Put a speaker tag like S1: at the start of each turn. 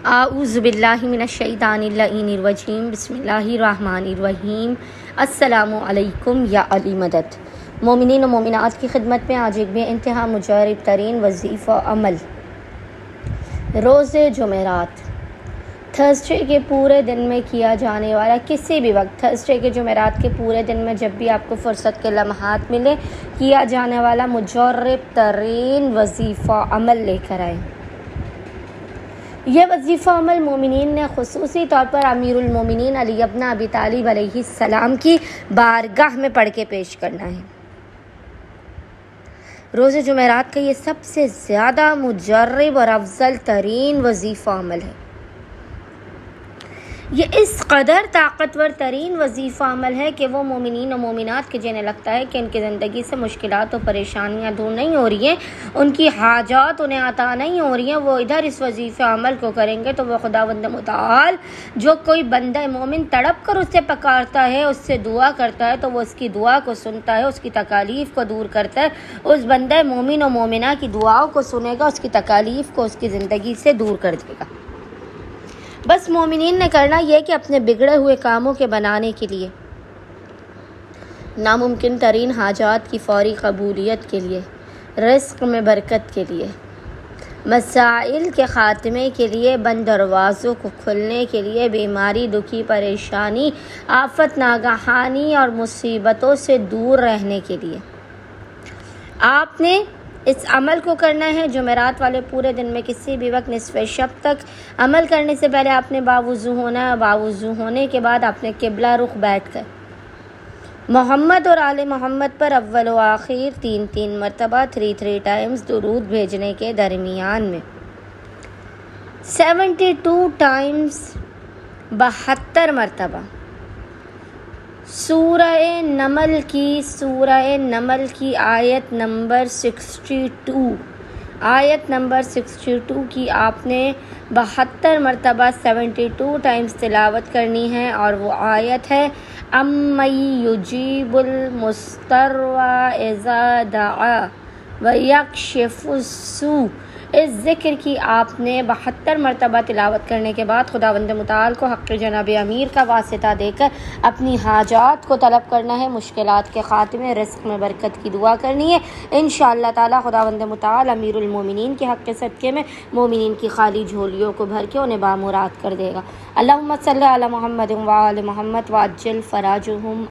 S1: اعوذ باللہ من الشیطان الرجیم بسم اللہ الرحمن الرحیم۔ السلام علیکم یا علی مدد۔ مومنین و مومنات کی خدمت میں آج ایک بے انتہا مجرب ترین وظیفہ عمل، روز جمعرات، تھرسڈے کے پورے دن میں کیا جانے والا، کسی بھی وقت تھرسڈے کے جمعرات کے پورے دن میں جب بھی آپ کو فرصت کے لمحات ملے، کیا جانے والا مجرب ترین وظیفہ عمل لے کر آئیں۔ یہ وظیفہ عمل مومنین نے خصوصی طور پر امیر المومنین علی ابن ابی طالب علیہ السلام کی بارگاہ میں پڑھ کے پیش کرنا ہے۔ روز جمعرات کا یہ سب سے زیادہ مجرب اور افضل ترین وظیفہ عمل ہے۔ یہ اس قدر طاقتور ترین وظیفہ عمل ہے کہ وہ مومنین و مومنات کے جنہیں لگتا ہے کہ ان کی زندگی سے مشکلات و پریشانیاں دور نہیں ہو رہی ہیں، ان کی حاجات انہیں عطا نہیں ہو رہی ہیں، وہ ادھر اس وظیفہ عمل کو کریں گے تو وہ خداوند متعال جو کوئی بندہ مومن تڑپ کر اس سے پکارتا ہے، اس سے دعا کرتا ہے تو وہ اس کی دعا کو سنتا ہے، اس کی تکالیف کو دور کرتا ہے، اس بندہ مومن و مومنہ کی دعاؤں کو سنے گا، اس کی تکالیف کو اس کی زندگی سے دور کر دے گا۔ بس مومنین نے کرنا یہ کہ اپنے بگڑے ہوئے کاموں کے بنانے کے لیے، ناممکن ترین حاجات کی فوری قبولیت کے لیے، رزق میں برکت کے لیے، مسائل کے خاتمے کے لیے، بند دروازوں کو کھلنے کے لیے، بیماری، دکھی، پریشانی، آفت، ناگہانی اور مصیبتوں سے دور رہنے کے لیے آپ نے اس عمل کو کرنا ہے۔ جمعرات والے پورے دن میں کسی بھی وقت نصف شب تک عمل کرنے سے پہلے آپ نے باوضو ہونا ہے۔ باوضو ہونے کے بعد آپ نے قبلہ رخ بیٹھ کر محمد اور آل محمد پر اول و آخر 3 مرتبہ 3 ٹائمز درود بھیجنے کے درمیان میں 72 ٹائمز 72 مرتبہ سورہ نمل کی آیت نمبر 62 کی آپ نے 72 مرتبہ 72 ٹائمز تلاوت کرنی ہے، اور وہ آیت ہے امن یجیب المضطر اذا دعا ویکشف السوء۔ اس ذکر کی آپ نے 72 مرتبہ تلاوت کرنے کے بعد خداوند متعال کو حق جناب امیر کا واسطہ دے کر اپنی حاجات کو طلب کرنا ہے، مشکلات کے خاتمے، رزق میں برکت کی دعا کرنی ہے۔ انشاءاللہ تعالی خداوند متعال امیر المومنین کے حق کے صدقے میں مومنین کی خالی جھولیوں کو بھر کے انہیں بامراد کر دے گا۔ اللہم صلی علی محمد و آل محمد وعجل فراجہم۔